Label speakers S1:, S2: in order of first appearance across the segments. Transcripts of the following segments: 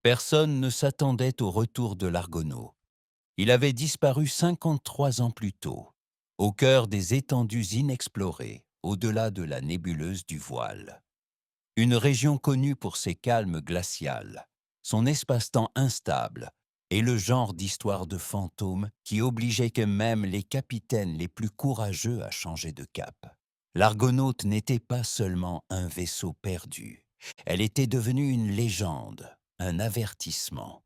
S1: Personne ne s'attendait au retour de l'Argonaut. Il avait disparu 53 ans plus tôt, au cœur des étendues inexplorées, au-delà de la nébuleuse du Voile. Une région connue pour ses calmes glaciales, son espace-temps instable et le genre d'histoire de fantômes qui obligeait que même les capitaines les plus courageux à changer de cap. L'Argonaute n'était pas seulement un vaisseau perdu, elle était devenue une légende, un avertissement,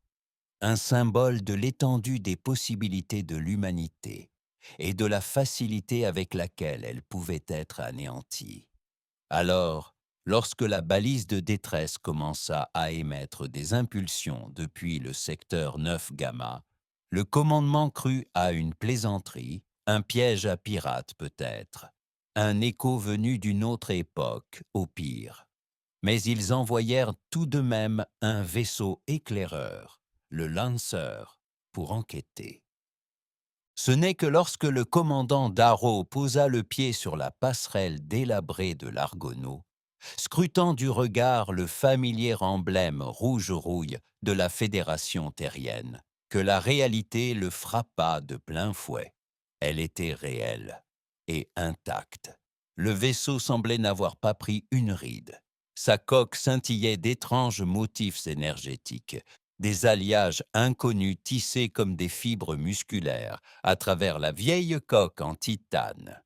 S1: un symbole de l'étendue des possibilités de l'humanité et de la facilité avec laquelle elle pouvait être anéantie. Alors, lorsque la balise de détresse commença à émettre des impulsions depuis le secteur 9 Gamma, le commandement crut à une plaisanterie, un piège à pirates peut-être, un écho venu d'une autre époque, au pire. Mais ils envoyèrent tout de même un vaisseau éclaireur, le Lancer, pour enquêter. Ce n'est que lorsque le commandant Darrow posa le pied sur la passerelle délabrée de l'Argonaut, scrutant du regard le familier emblème rouge-rouille de la Fédération terrienne, que la réalité le frappa de plein fouet. Elle était réelle et intacte. Le vaisseau semblait n'avoir pas pris une ride. Sa coque scintillait d'étranges motifs énergétiques, des alliages inconnus tissés comme des fibres musculaires à travers la vieille coque en titane.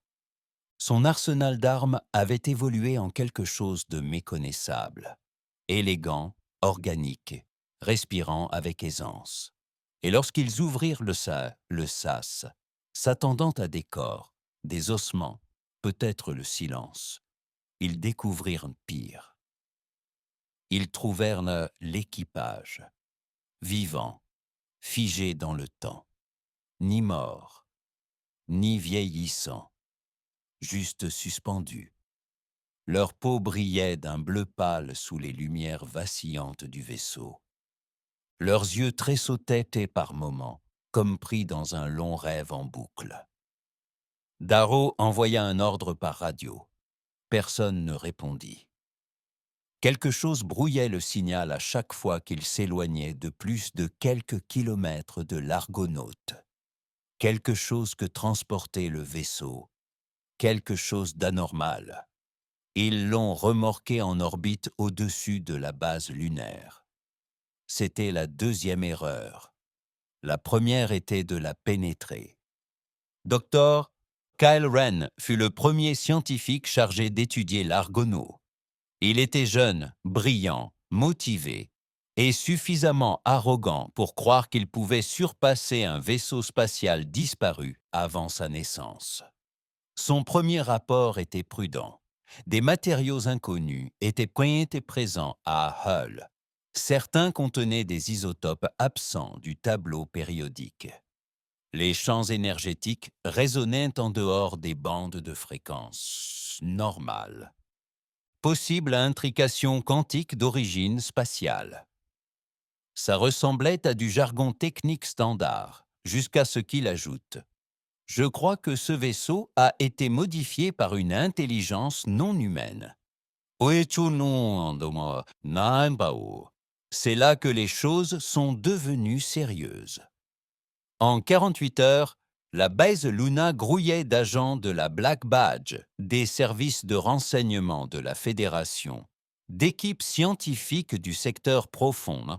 S1: Son arsenal d'armes avait évolué en quelque chose de méconnaissable, élégant, organique, respirant avec aisance. Et lorsqu'ils ouvrirent le sas, s'attendant à des corps, des ossements, peut-être le silence, ils découvrirent pire. Ils trouvèrent l'équipage, vivant, figé dans le temps, ni mort, ni vieillissant, juste suspendu. Leur peau brillait d'un bleu pâle sous les lumières vacillantes du vaisseau. Leurs yeux tressautaient par moments, comme pris dans un long rêve en boucle. Darrow envoya un ordre par radio. Personne ne répondit. Quelque chose brouillait le signal à chaque fois qu'il s'éloignait de plus de quelques kilomètres de l'Argonaute. Quelque chose que transportait le vaisseau, quelque chose d'anormal. Ils l'ont remorqué en orbite au-dessus de la base lunaire. C'était la deuxième erreur. La première était de la pénétrer. Dr. Kyle Wren fut le premier scientifique chargé d'étudier l'Argonaut. Il était jeune, brillant, motivé et suffisamment arrogant pour croire qu'il pouvait surpasser un vaisseau spatial disparu avant sa naissance. Son premier rapport était prudent. Des matériaux inconnus étaient présents à Hull. Certains contenaient des isotopes absents du tableau périodique. Les champs énergétiques résonnaient en dehors des bandes de fréquence normales. Possible intrication quantique d'origine spatiale. Ça ressemblait à du jargon technique standard, jusqu'à ce qu'il ajoute: je crois que ce vaisseau a été modifié par une intelligence non humaine. C'est là que les choses sont devenues sérieuses. En 48 heures, la base Luna grouillait d'agents de la Black Badge, des services de renseignement de la Fédération, d'équipes scientifiques du secteur profond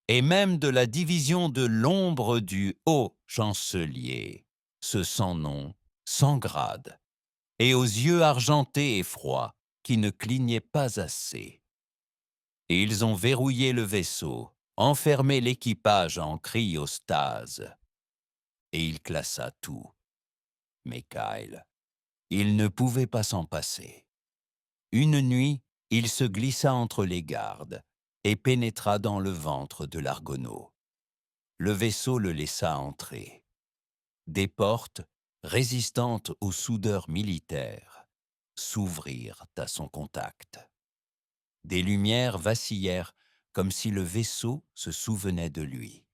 S1: et même de la division de l'ombre du Haut Chancelier, ce sans nom, sans grade, et aux yeux argentés et froids qui ne clignaient pas assez. Et ils ont verrouillé le vaisseau, enfermé l'équipage en cryostase. Et il classa tout. Mais Kyle, il ne pouvait pas s'en passer. Une nuit, il se glissa entre les gardes et pénétra dans le ventre de l'Argonaut. Le vaisseau le laissa entrer. Des portes, résistantes aux soudeurs militaires, s'ouvrirent à son contact. Des lumières vacillèrent comme si le vaisseau se souvenait de lui.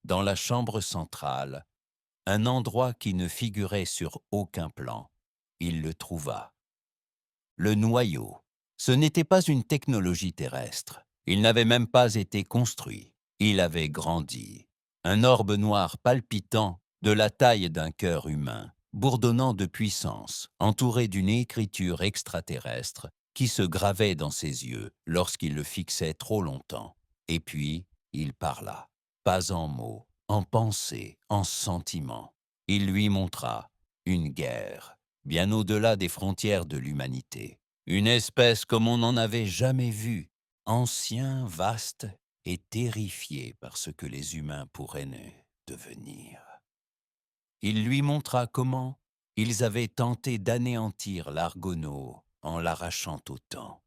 S1: Dans la chambre centrale, un endroit qui ne figurait sur aucun plan, il le trouva. Le noyau, ce n'était pas une technologie terrestre, Il n'avait même pas été construit. Il avait grandi. Un orbe noir palpitant de la taille d'un cœur humain, bourdonnant de puissance, entouré d'une écriture extraterrestre qui se gravait dans ses yeux lorsqu'il le fixait trop longtemps. Et puis, il parla, pas en mots, en pensées, en sentiments. Il lui montra une guerre, bien au-delà des frontières de l'humanité. Une espèce comme on n'en avait jamais vu, ancien, vaste et terrifié par ce que les humains pourraient devenir. Il lui montra comment ils avaient tenté d'anéantir l'Argonaut en l'arrachant au temps,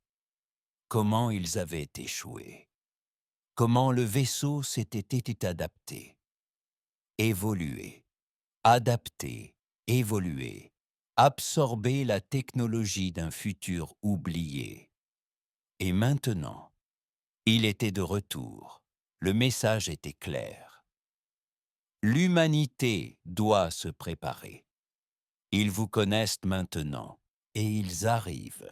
S1: comment ils avaient échoué, comment le vaisseau s'était adapté, évolué, adapté, évolué, absorbé la technologie d'un futur oublié. Et maintenant, il était de retour. Le message était clair. L'humanité doit se préparer. Ils vous connaissent maintenant, et ils arrivent.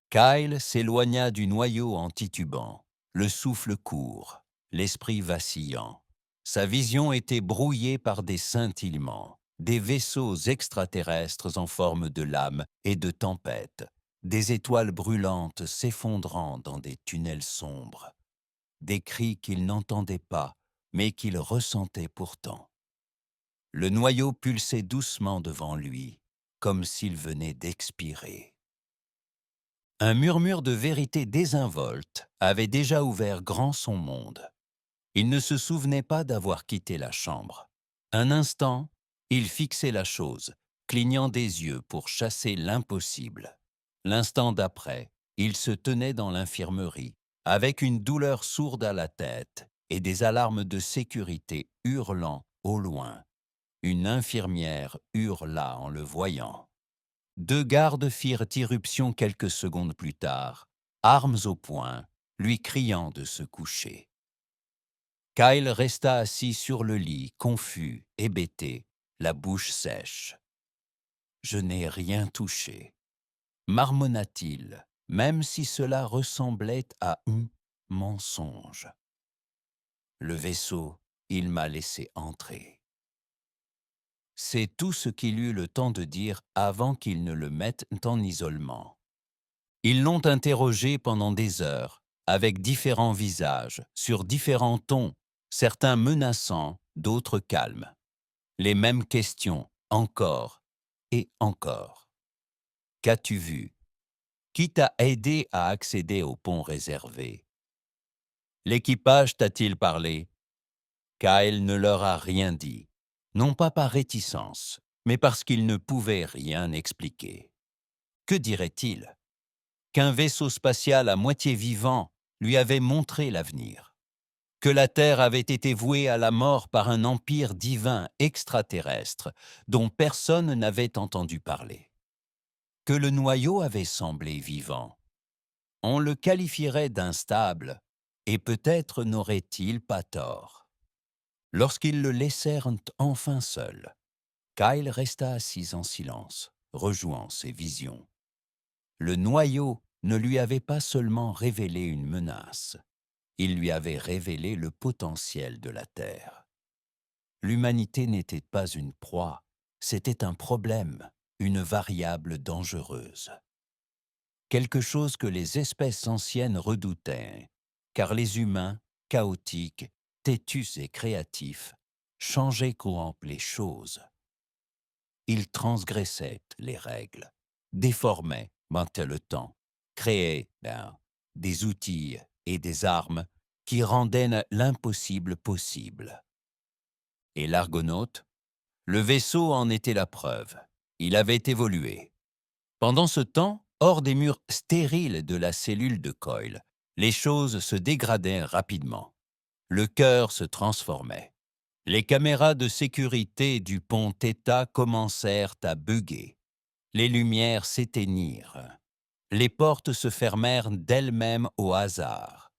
S1: Kyle s'éloigna du noyau en titubant, le souffle court, l'esprit vacillant. Sa vision était brouillée par des scintillements, des vaisseaux extraterrestres en forme de lames et de tempêtes, des étoiles brûlantes s'effondrant dans des tunnels sombres, des cris qu'il n'entendait pas, mais qu'il ressentait pourtant. Le noyau pulsait doucement devant lui, comme s'il venait d'expirer. Un murmure de vérité désinvolte avait déjà ouvert grand son monde. Il ne se souvenait pas d'avoir quitté la chambre. Un instant, il fixait la chose, clignant des yeux pour chasser l'impossible. L'instant d'après, il se tenait dans l'infirmerie, avec une douleur sourde à la tête et des alarmes de sécurité hurlant au loin. Une infirmière hurla en le voyant. 2 gardes firent irruption quelques secondes plus tard, armes au poing, lui criant de se coucher. Kyle resta assis sur le lit, confus, hébété, la bouche sèche. « Je n'ai rien touché », marmonna-t-il, même si cela ressemblait à un mensonge. Le vaisseau, il m'a laissé entrer. C'est tout ce qu'il eut le temps de dire avant qu'ils ne le mettent en isolement. Ils l'ont interrogé pendant des heures, avec différents visages, sur différents tons, certains menaçants, d'autres calmes. Les mêmes questions, encore et encore. Qu'as-tu vu? Qui t'a aidé à accéder au pont réservé? L'équipage t'a-t-il parlé? Kyle ne leur a rien dit, non pas par réticence, mais parce qu'il ne pouvait rien expliquer. Que dirait-il? Qu'un vaisseau spatial à moitié vivant lui avait montré l'avenir, que la Terre avait été vouée à la mort par un empire divin extraterrestre dont personne n'avait entendu parler, que le noyau avait semblé vivant. On le qualifierait d'instable, et peut-être n'aurait-il pas tort. Lorsqu'ils le laissèrent enfin seul, Kyle resta assis en silence, rejouant ses visions. Le noyau ne lui avait pas seulement révélé une menace, il lui avait révélé le potentiel de la Terre. L'humanité n'était pas une proie, c'était un problème, une variable dangereuse. Quelque chose que les espèces anciennes redoutaient, car les humains, chaotiques, têtus et créatifs, changeaient courant les choses. Ils transgressaient les règles, déformaient le temps, créaient des outils et des armes qui rendaient l'impossible possible. Et l'Argonaute, le vaisseau en était la preuve. Il avait évolué. Pendant ce temps, hors des murs stériles de la cellule de Coyle, les choses se dégradaient rapidement. Le cœur se transformait. Les caméras de sécurité du pont Theta commencèrent à bugger. Les lumières s'éteignirent. Les portes se fermèrent d'elles-mêmes au hasard.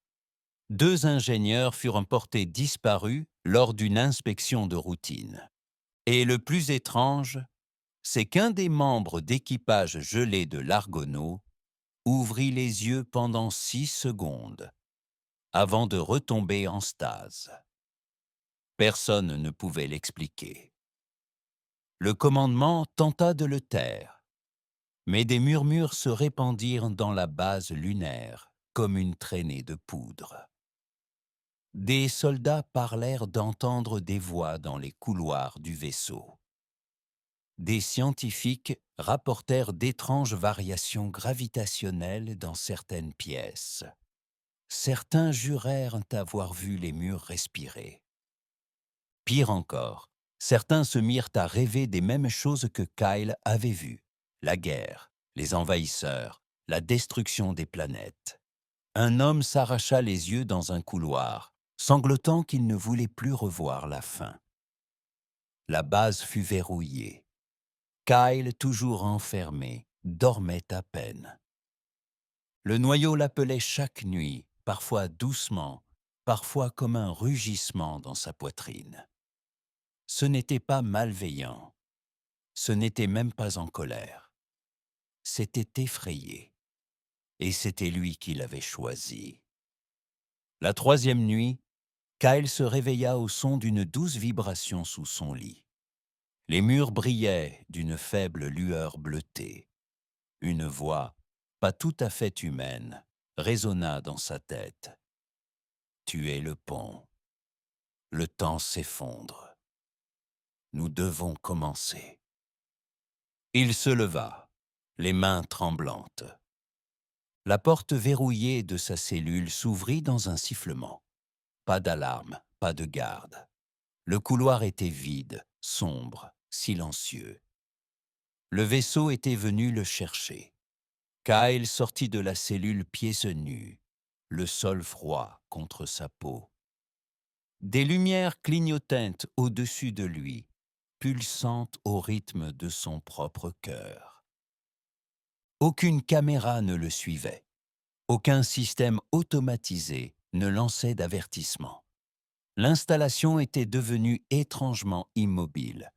S1: 2 ingénieurs furent portés disparus lors d'une inspection de routine. Et le plus étrange, c'est qu'un des membres d'équipage gelé de l'Argonaut ouvrit les yeux pendant 6 secondes avant de retomber en stase. Personne ne pouvait l'expliquer. Le commandement tenta de le taire, mais des murmures se répandirent dans la base lunaire comme une traînée de poudre. Des soldats parlèrent d'entendre des voix dans les couloirs du vaisseau. Des scientifiques rapportèrent d'étranges variations gravitationnelles dans certaines pièces. Certains jurèrent avoir vu les murs respirer. Pire encore, certains se mirent à rêver des mêmes choses que Kyle avait vues: la guerre, les envahisseurs, la destruction des planètes. Un homme s'arracha les yeux dans un couloir, sanglotant qu'il ne voulait plus revoir la fin. La base fut verrouillée. Kyle, toujours enfermé, dormait à peine. Le noyau l'appelait chaque nuit, parfois doucement, parfois comme un rugissement dans sa poitrine. Ce n'était pas malveillant, ce n'était même pas en colère. C'était effrayé, et c'était lui qui l'avait choisi. La troisième nuit, Kyle se réveilla au son d'une douce vibration sous son lit. Les murs brillaient d'une faible lueur bleutée. Une voix, pas tout à fait humaine, résonna dans sa tête. « Tu es le pont. Le temps s'effondre. Nous devons commencer. » Il se leva, les mains tremblantes. La porte verrouillée de sa cellule s'ouvrit dans un sifflement. Pas d'alarme, pas de garde. Le couloir était vide, sombre, silencieux. Le vaisseau était venu le chercher. Kyle sortit de la cellule pieds nus, le sol froid contre sa peau. Des lumières clignotaient au-dessus de lui, pulsantes au rythme de son propre cœur. Aucune caméra ne le suivait. Aucun système automatisé ne lançait d'avertissement. L'installation était devenue étrangement immobile,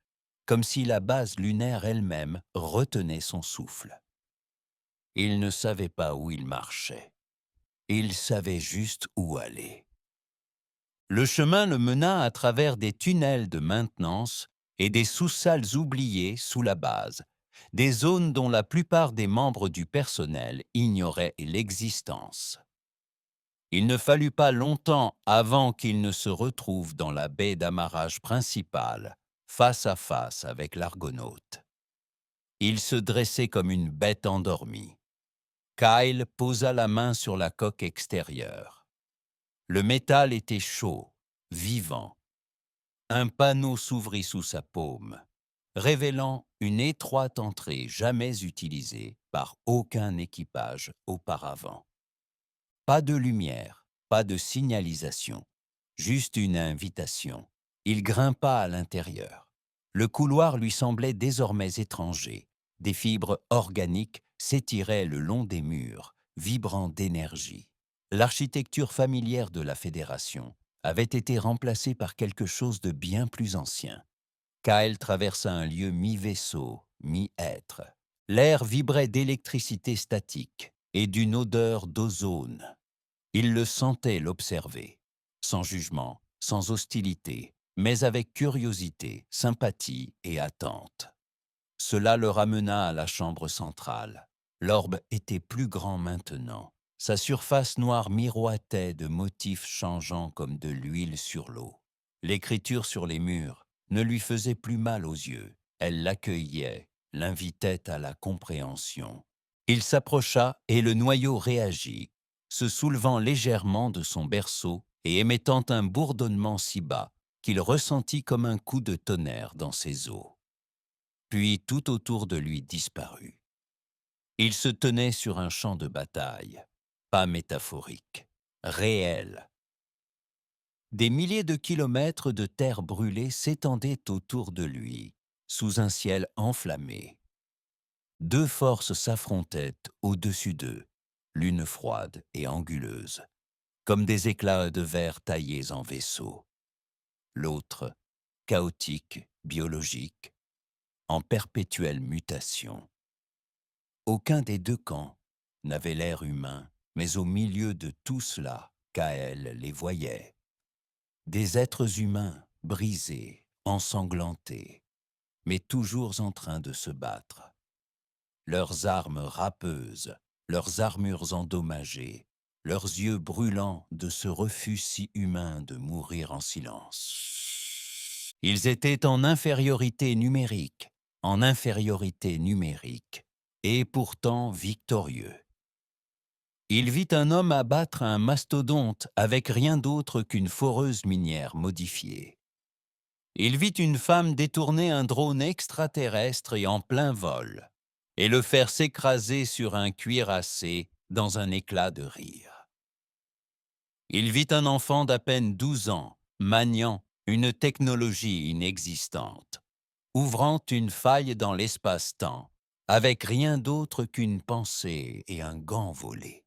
S1: comme si la base lunaire elle-même retenait son souffle. Il ne savait pas où il marchait. Il savait juste où aller. Le chemin le mena à travers des tunnels de maintenance et des sous-salles oubliées sous la base, des zones dont la plupart des membres du personnel ignoraient l'existence. Il ne fallut pas longtemps avant qu'il ne se retrouve dans la baie d'amarrage principale, face à face avec l'Argonaute. Il se dressait comme une bête endormie. Kyle posa la main sur la coque extérieure. Le métal était chaud, vivant. Un panneau s'ouvrit sous sa paume, révélant une étroite entrée jamais utilisée par aucun équipage auparavant. Pas de lumière, pas de signalisation, juste une invitation. Il grimpa à l'intérieur. Le couloir lui semblait désormais étranger. Des fibres organiques s'étiraient le long des murs, vibrant d'énergie. L'architecture familière de la Fédération avait été remplacée par quelque chose de bien plus ancien. Kyle traversa un lieu mi-vaisseau, mi-être. L'air vibrait d'électricité statique et d'une odeur d'ozone. Il le sentait l'observer, sans jugement, sans hostilité, mais avec curiosité, sympathie et attente. Cela le ramena à la chambre centrale. L'orbe était plus grand maintenant. Sa surface noire miroitait de motifs changeants comme de l'huile sur l'eau. L'écriture sur les murs ne lui faisait plus mal aux yeux. Elle l'accueillait, l'invitait à la compréhension. Il s'approcha et le noyau réagit, se soulevant légèrement de son berceau et émettant un bourdonnement si bas qu'il ressentit comme un coup de tonnerre dans ses os. Puis tout autour de lui disparut. Il se tenait sur un champ de bataille, pas métaphorique, réel. Des milliers de kilomètres de terre brûlée s'étendaient autour de lui, sous un ciel enflammé. Deux forces s'affrontaient au-dessus d'eux, l'une froide et anguleuse, comme des éclats de verre taillés en vaisseaux. L'autre, chaotique, biologique, en perpétuelle mutation. Aucun des deux camps n'avait l'air humain, mais au milieu de tout cela, Kyle les voyait. Des êtres humains brisés, ensanglantés, mais toujours en train de se battre. Leurs armes râpeuses, leurs armures endommagées, leurs yeux brûlants de ce refus si humain de mourir en silence. Ils étaient en infériorité numérique, et pourtant victorieux. Il vit un homme abattre un mastodonte avec rien d'autre qu'une foreuse minière modifiée. Il vit une femme détourner un drone extraterrestre et en plein vol, et le faire s'écraser sur un cuirassé dans un éclat de rire. Il vit un enfant d'à peine 12 ans, maniant une technologie inexistante, ouvrant une faille dans l'espace-temps, avec rien d'autre qu'une pensée et un gant volé.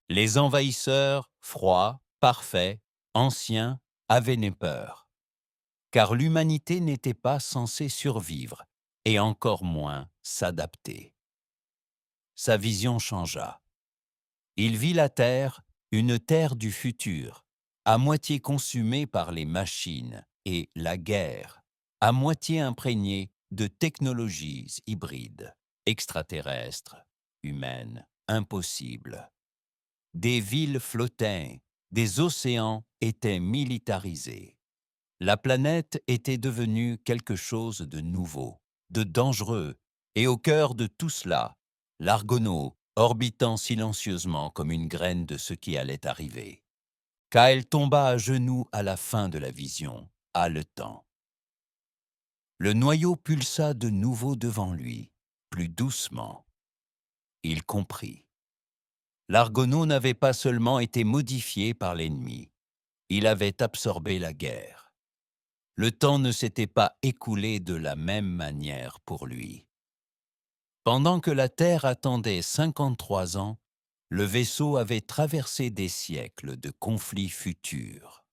S1: Les envahisseurs, froids, parfaits, anciens, avaient peur, car l'humanité n'était pas censée survivre, et encore moins s'adapter. Sa vision changea. Il vit la Terre, une terre du futur, à moitié consumée par les machines, et la guerre, à moitié imprégnée de technologies hybrides, extraterrestres, humaines, impossibles. Des villes flottaient, des océans étaient militarisés. La planète était devenue quelque chose de nouveau, de dangereux, et au cœur de tout cela, l'Argonaut orbitant silencieusement comme une graine de ce qui allait arriver. Kyle tomba à genoux à la fin de la vision, haletant. Le noyau pulsa de nouveau devant lui, plus doucement. Il comprit. L'Argonaut n'avait pas seulement été modifié par l'ennemi, il avait absorbé la guerre. Le temps ne s'était pas écoulé de la même manière pour lui. Pendant que la Terre attendait 53 ans, le vaisseau avait traversé des siècles de conflits futurs.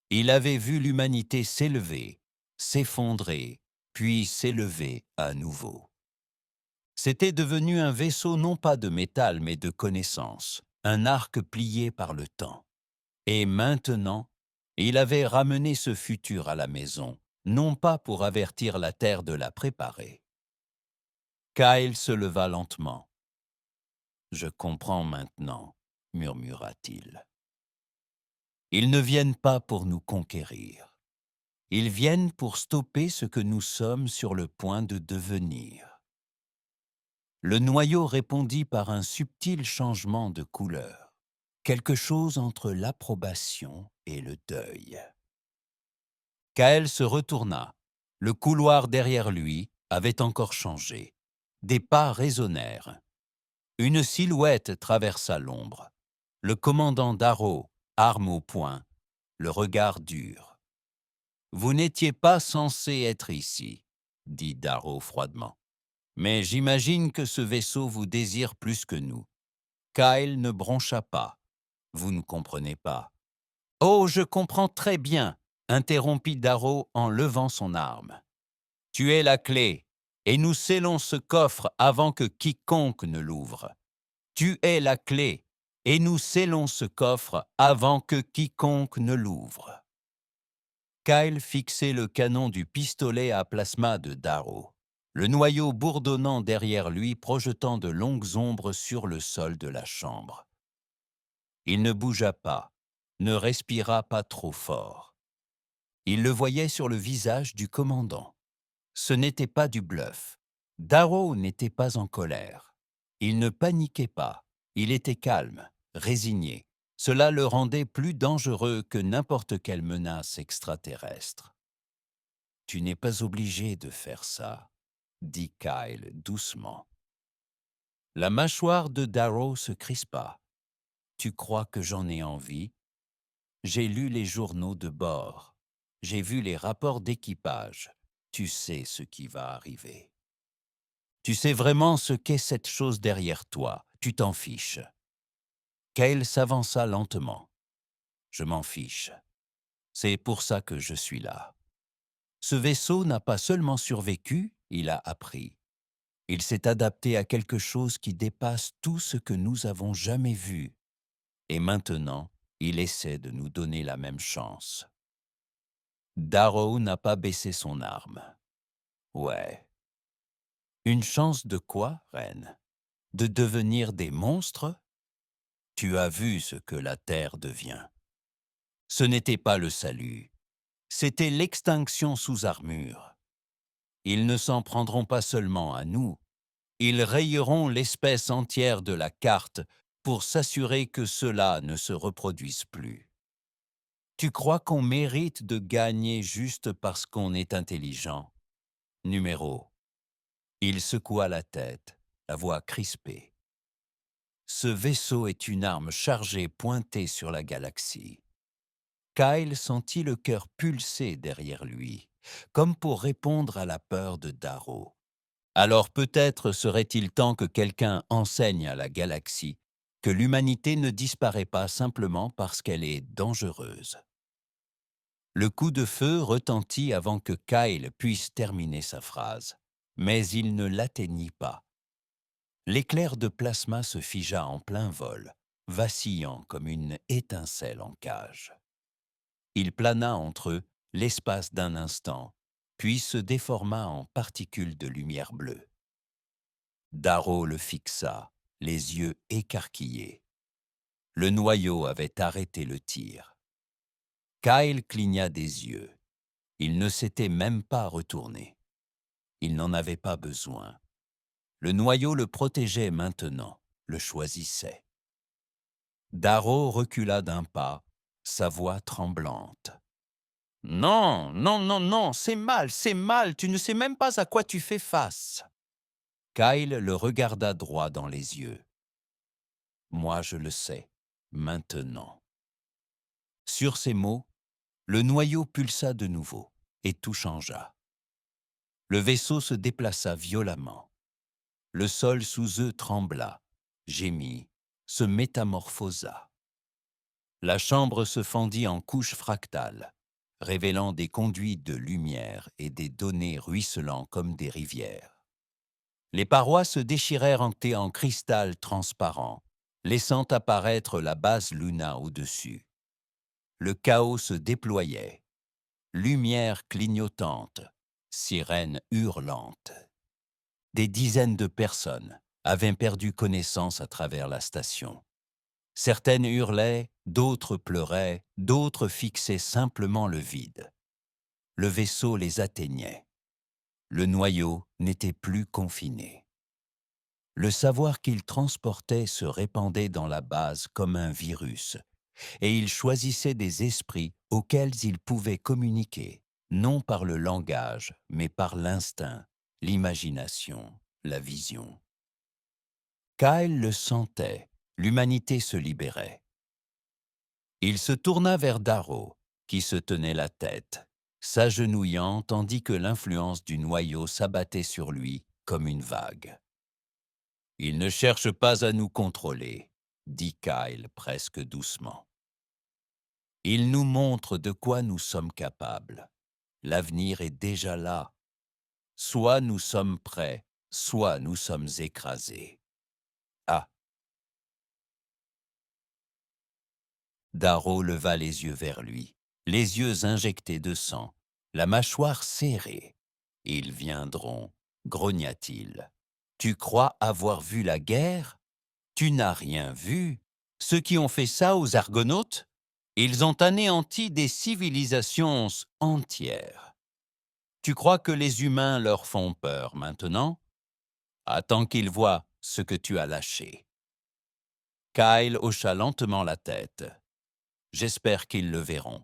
S1: Il avait vu l'humanité s'élever, s'effondrer, puis s'élever à nouveau. C'était devenu un vaisseau non pas de métal mais de connaissance, un arc plié par le temps. Et maintenant, il avait ramené ce futur à la maison, non pas pour avertir la Terre de la préparer. Kyle se leva lentement. « Je comprends maintenant, » murmura-t-il. « Ils ne viennent pas pour nous conquérir. Ils viennent pour stopper ce que nous sommes sur le point de devenir. » Le noyau répondit par un subtil changement de couleur, quelque chose entre l'approbation et le deuil. Kyle se retourna. Le couloir derrière lui avait encore changé. Des pas résonnèrent. Une silhouette traversa l'ombre. Le commandant Darrow, arme au poing, le regard dur. « Vous n'étiez pas censé être ici, » dit Darrow froidement. « Mais j'imagine que ce vaisseau vous désire plus que nous. » Kyle ne broncha pas. « Vous ne comprenez pas. »« Oh, je comprends très bien, » interrompit Darrow en levant son arme. « Tu es la clé, et nous scellons ce coffre avant que quiconque ne l'ouvre. Tu es la clé, et nous scellons ce coffre avant que quiconque ne l'ouvre. » Kyle fixait le canon du pistolet à plasma de Darrow, le noyau bourdonnant derrière lui projetant de longues ombres sur le sol de la chambre. Il ne bougea pas, ne respira pas trop fort. Il le voyait sur le visage du commandant. Ce n'était pas du bluff. Darrow n'était pas en colère. Il ne paniquait pas. Il était calme, résigné. Cela le rendait plus dangereux que n'importe quelle menace extraterrestre. « Tu n'es pas obligé de faire ça, » dit Kyle doucement. La mâchoire de Darrow se crispa. « Tu crois que j'en ai envie? J'ai lu les journaux de bord. J'ai vu les rapports d'équipage. Tu sais ce qui va arriver. Tu sais vraiment ce qu'est cette chose derrière toi. Tu t'en fiches. » Kyle s'avança lentement. « Je m'en fiche. C'est pour ça que je suis là. Ce vaisseau n'a pas seulement survécu, il a appris. Il s'est adapté à quelque chose qui dépasse tout ce que nous avons jamais vu. Et maintenant, Il essaie de nous donner la même chance. Darrow n'a pas baissé son arme. Ouais. Une chance de quoi, reine? De devenir des monstres? Tu as vu ce que la Terre devient. Ce n'était pas le salut, c'était l'extinction sous armure. Ils ne s'en prendront pas seulement à nous, ils rayeront l'espèce entière de la carte pour s'assurer que cela ne se reproduise plus. Tu crois qu'on mérite de gagner juste parce qu'on est intelligent? Numéro. Il secoua la tête, la voix crispée. Ce vaisseau est une arme chargée pointée sur la galaxie. Kyle sentit le cœur pulser derrière lui, comme pour répondre à la peur de Darrow. Alors peut-être serait-il temps que quelqu'un enseigne à la galaxie que l'humanité ne disparaît pas simplement parce qu'elle est dangereuse. Le coup de feu retentit avant que Kyle puisse terminer sa phrase, mais il ne l'atteignit pas. L'éclair de plasma se figea en plein vol, vacillant comme une étincelle en cage. Il plana entre eux l'espace d'un instant, puis se déforma en particules de lumière bleue. Darrow le fixa, les yeux écarquillés. Le noyau avait arrêté le tir. Kyle cligna des yeux. Il ne s'était même pas retourné. Il n'en avait pas besoin. Le noyau le protégeait maintenant, le choisissait. Darrow recula d'un pas, sa voix tremblante. « Non, non, non, non, c'est mal, tu ne sais même pas à quoi tu fais face. » Kyle le regarda droit dans les yeux. « Moi, je le sais, maintenant. » Sur ces mots, le noyau pulsa de nouveau et tout changea. Le vaisseau se déplaça violemment. Le sol sous eux trembla, gémit, se métamorphosa. La chambre se fendit en couches fractales, révélant des conduits de lumière et des données ruisselant comme des rivières. Les parois se déchirèrent en cristal transparent, laissant apparaître la base Luna au-dessus. Le chaos se déployait, lumière clignotante, sirènes hurlantes. Des dizaines de personnes avaient perdu connaissance à travers la station. Certaines hurlaient, d'autres pleuraient, d'autres fixaient simplement le vide. Le vaisseau les atteignait. Le noyau n'était plus confiné. Le savoir qu'il transportait se répandait dans la base comme un virus, et il choisissait des esprits auxquels il pouvait communiquer, non par le langage, mais par l'instinct, l'imagination, la vision. Kyle le sentait, l'humanité se libérait. Il se tourna vers Darrow, qui se tenait la tête, s'agenouillant tandis que l'influence du noyau s'abattait sur lui comme une vague. « Il ne cherche pas à nous contrôler, » dit Kyle presque doucement. « Il nous montre de quoi nous sommes capables. L'avenir est déjà là. Soit nous sommes prêts, soit nous sommes écrasés. » Ah! Darrow leva les yeux vers lui, les yeux injectés de sang, la mâchoire serrée. « Ils viendront, » grogna-t-il. « Tu crois avoir vu la guerre? Tu n'as rien vu. Ceux qui ont fait ça aux Argonautes, ils ont anéanti des civilisations entières. Tu crois que les humains leur font peur maintenant? Attends qu'ils voient ce que tu as lâché. » Kyle hocha lentement la tête. « J'espère qu'ils le verront. »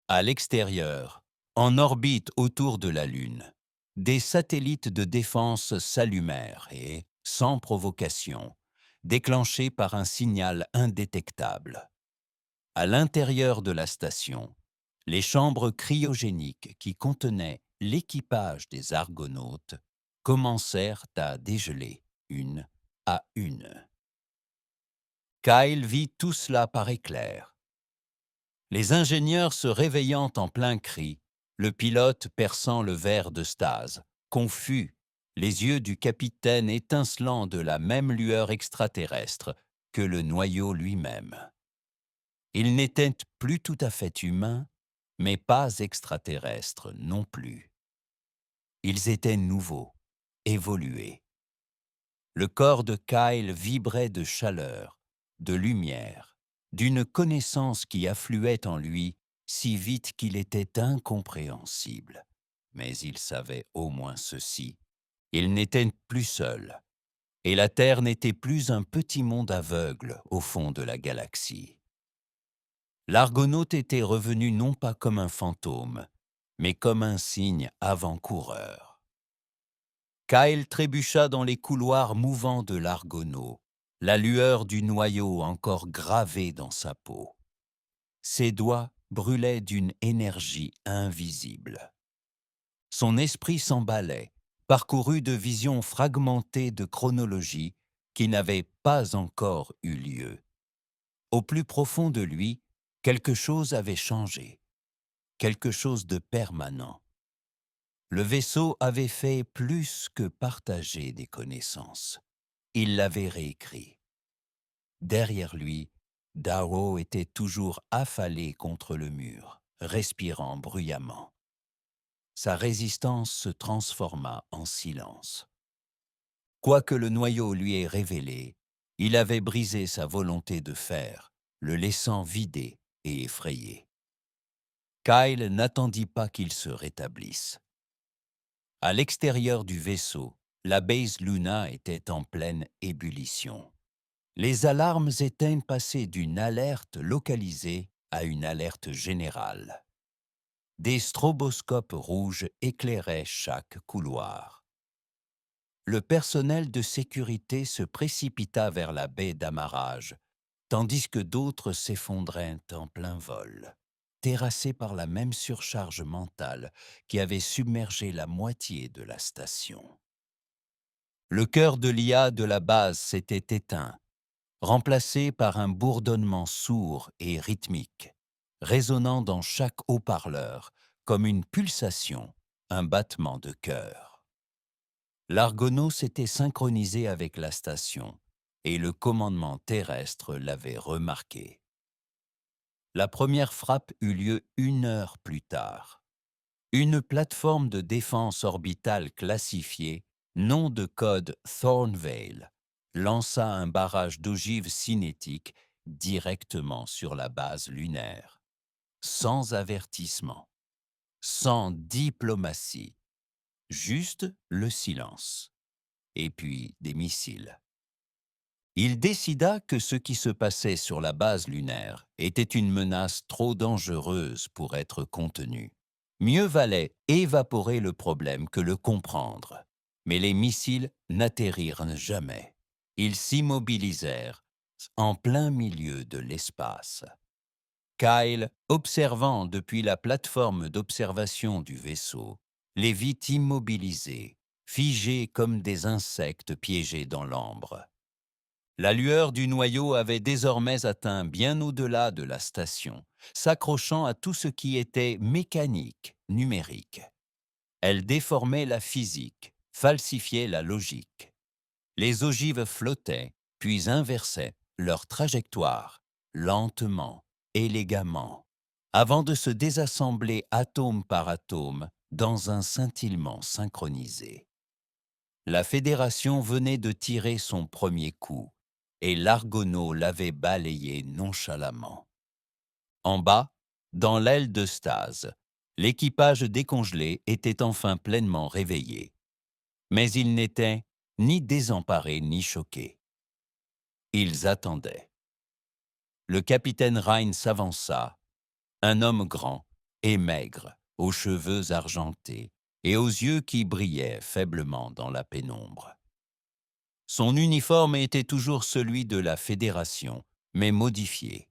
S1: À l'extérieur, en orbite autour de la Lune, des satellites de défense s'allumèrent et, sans provocation, déclenchés par un signal indétectable. À l'intérieur de la station, les chambres cryogéniques qui contenaient l'équipage des Argonautes commencèrent à dégeler une à une. Kyle vit tout cela par éclairs. Les ingénieurs se réveillant en plein cri, le pilote perçant le verre de stase, confus, les yeux du capitaine étincelant de la même lueur extraterrestre que le noyau lui-même. Ils n'étaient plus tout à fait humains, mais pas extraterrestres non plus. Ils étaient nouveaux, évolués. Le corps de Kyle vibrait de chaleur, de lumière, d'une connaissance qui affluait en lui si vite qu'il était incompréhensible. Mais il savait au moins ceci: il n'était plus seul, et la Terre n'était plus un petit monde aveugle au fond de la galaxie. L'Argonaute était revenu non pas comme un fantôme, mais comme un signe avant-coureur. Kyle trébucha dans les couloirs mouvants de l'Argonaut, la lueur du noyau encore gravée dans sa peau. Ses doigts brûlaient d'une énergie invisible. Son esprit s'emballait, parcouru de visions fragmentées de chronologie qui n'avaient pas encore eu lieu. Au plus profond de lui, quelque chose avait changé, quelque chose de permanent. Le vaisseau avait fait plus que partager des connaissances. Il l'avait réécrit. Derrière lui, Darrow était toujours affalé contre le mur, respirant bruyamment. Sa résistance se transforma en silence. Quoique le noyau lui ait révélé, il avait brisé sa volonté de faire, le laissant vidé et effrayé. Kyle n'attendit pas qu'il se rétablisse. À l'extérieur du vaisseau, la base Luna était en pleine ébullition. Les alarmes étaient passées d'une alerte localisée à une alerte générale. Des stroboscopes rouges éclairaient chaque couloir. Le personnel de sécurité se précipita vers la baie d'amarrage, tandis que d'autres s'effondraient en plein vol, terrassés par la même surcharge mentale qui avait submergé la moitié de la station. Le cœur de l'IA de la base s'était éteint, remplacé par un bourdonnement sourd et rythmique, résonnant dans chaque haut-parleur comme une pulsation, un battement de cœur. L'Argonaut s'était synchronisé avec la station et le commandement terrestre l'avait remarqué. La première frappe eut lieu 1 heure plus tard. Une plateforme de défense orbitale classifiée, nom de code Thornvale, lança un barrage d'ogives cinétiques directement sur la base lunaire. Sans avertissement, sans diplomatie, juste le silence. Et puis des missiles. Il décida que ce qui se passait sur la base lunaire était une menace trop dangereuse pour être contenue. Mieux valait évaporer le problème que le comprendre. Mais les missiles n'atterrirent jamais. Ils s'immobilisèrent en plein milieu de l'espace. Kyle, observant depuis la plateforme d'observation du vaisseau, les vit immobilisés, figés comme des insectes piégés dans l'ambre. La lueur du noyau avait désormais atteint bien au-delà de la station, s'accrochant à tout ce qui était mécanique, numérique. Elle déformait la physique, falsifiait la logique. Les ogives flottaient, puis inversaient leur trajectoire, lentement, élégamment, avant de se désassembler atome par atome dans un scintillement synchronisé. La Fédération venait de tirer son premier coup, et l'Argonaut l'avait balayé nonchalamment. En bas, dans l'aile de stase, l'équipage décongelé était enfin pleinement réveillé. Mais ils n'étaient ni désemparés ni choqués. Ils attendaient. Le capitaine Rhine s'avança, un homme grand et maigre, aux cheveux argentés et aux yeux qui brillaient faiblement dans la pénombre. Son uniforme était toujours celui de la Fédération, mais modifié,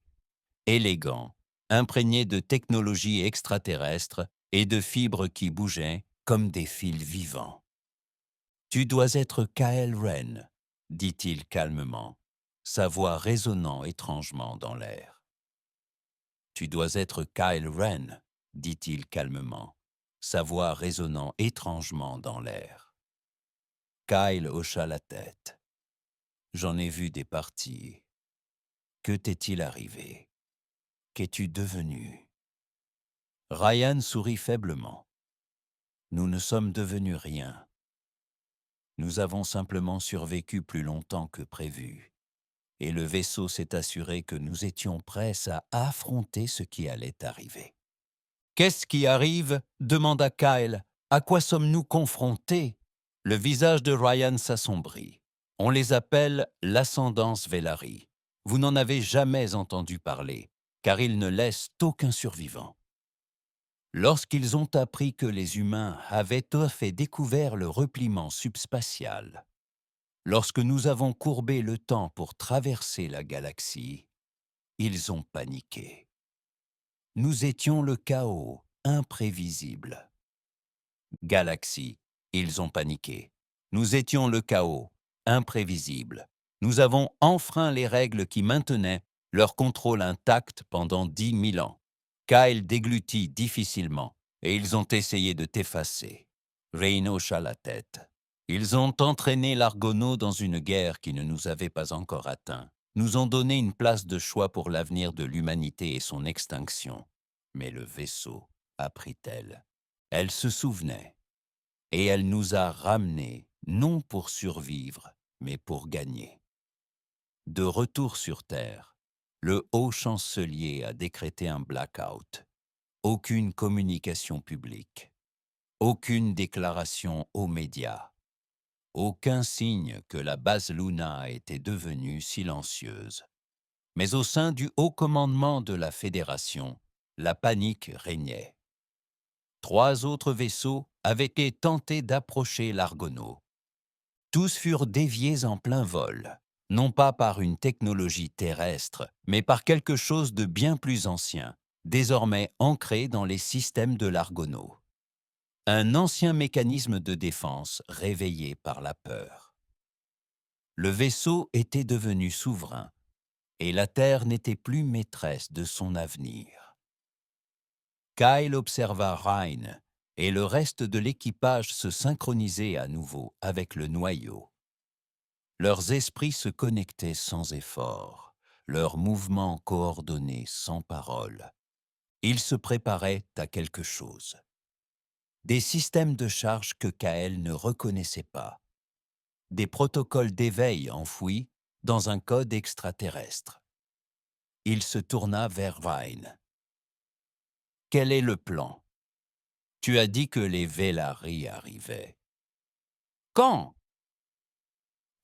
S1: élégant, imprégné de technologies extraterrestres et de fibres qui bougeaient comme des fils vivants. « Tu dois être Kyle Wren, » dit-il calmement, sa voix résonnant étrangement dans l'air. « Tu dois être Kyle Wren, » dit-il calmement, sa voix résonnant étrangement dans l'air. Kyle hocha la tête. « J'en ai vu des parties. Que t'est-il arrivé » Qu'es-tu devenu? Ryan sourit faiblement. Nous ne sommes devenus rien. Nous avons simplement survécu plus longtemps que prévu. Et le vaisseau s'est assuré que nous étions prêts à affronter ce qui allait arriver. Qu'est-ce qui arrive? Demanda Kyle. À quoi sommes-nous confrontés? Le visage de Ryan s'assombrit. On les appelle l'ascendance Velari. Vous n'en avez jamais entendu parler, car ils ne laissent aucun survivant. Lorsqu'ils ont appris que les humains avaient fait découvert le repliement subspatial, lorsque nous avons courbé le temps pour traverser la galaxie, ils ont paniqué. Nous étions le chaos imprévisible. Galaxie, ils ont paniqué. Nous étions le chaos imprévisible. Nous avons enfreint les règles qui maintenaient leur contrôle intact pendant 10 000 ans. Kyle déglutit difficilement et ils ont essayé de t'effacer. Rain hocha la tête. Ils ont entraîné l'Argonaut dans une guerre qui ne nous avait pas encore atteint. Nous ont donné une place de choix pour l'avenir de l'humanité et son extinction. Mais le vaisseau a pris elle. Elle se souvenait. Et elle nous a ramenés, non pour survivre, mais pour gagner. De retour sur Terre, le haut chancelier a décrété un blackout. Aucune communication publique. Aucune déclaration aux médias. Aucun signe que la base Luna était devenue silencieuse. Mais au sein du haut commandement de la Fédération, la panique régnait. 3 autres vaisseaux avaient été tentés d'approcher l'Argonaut. Tous furent déviés en plein vol, non pas par une technologie terrestre, mais par quelque chose de bien plus ancien, désormais ancré dans les systèmes de l'Argonaut. Un ancien mécanisme de défense réveillé par la peur. Le vaisseau était devenu souverain, et la Terre n'était plus maîtresse de son avenir. Kyle observa Ryan et le reste de l'équipage se synchroniser à nouveau avec le noyau. Leurs esprits se connectaient sans effort, leurs mouvements coordonnés sans parole. Ils se préparaient à quelque chose. Des systèmes de charge que Kyle ne reconnaissait pas. Des protocoles d'éveil enfouis dans un code extraterrestre. Il se tourna vers Ryan. « Quel est le plan? Tu as dit que les Velari arrivaient. Quand? »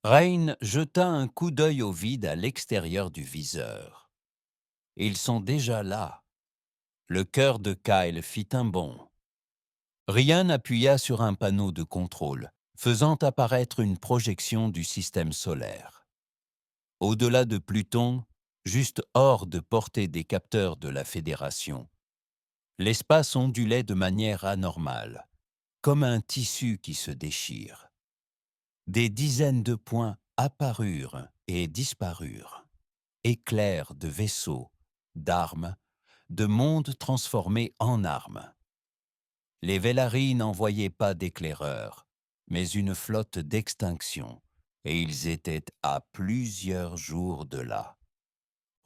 S1: Rain jeta un coup d'œil au vide à l'extérieur du viseur. Ils sont déjà là. Le cœur de Kyle fit un bond. Ryan appuya sur un panneau de contrôle, faisant apparaître une projection du système solaire. Au-delà de Pluton, juste hors de portée des capteurs de la Fédération, l'espace ondulait de manière anormale, comme un tissu qui se déchire. Des dizaines de points apparurent et disparurent, éclairs de vaisseaux, d'armes, de mondes transformés en armes. Les Velari n'envoyaient pas d'éclaireurs, mais une flotte d'extinction, et ils étaient à plusieurs jours de là.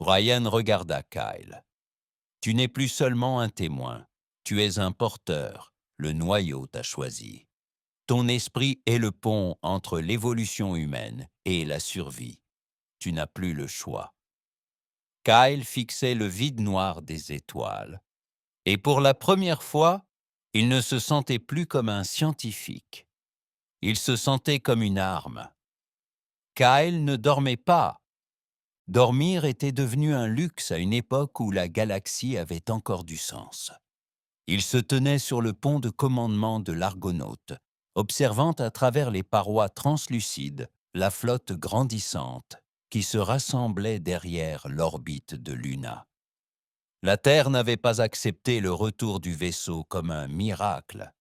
S1: Ryan regarda Kyle. « Tu n'es plus seulement un témoin, tu es un porteur, le noyau t'a choisi. Ton esprit est le pont entre l'évolution humaine et la survie. Tu n'as plus le choix. » Kyle fixait le vide noir des étoiles. Et pour la première fois, il ne se sentait plus comme un scientifique. Il se sentait comme une arme. Kyle ne dormait pas. Dormir était devenu un luxe à une époque où la galaxie avait encore du sens. Il se tenait sur le pont de commandement de l'Argonaute, observant à travers les parois translucides la flotte grandissante qui se rassemblait derrière l'orbite de Luna. La Terre n'avait pas accepté le retour du vaisseau comme un miracle.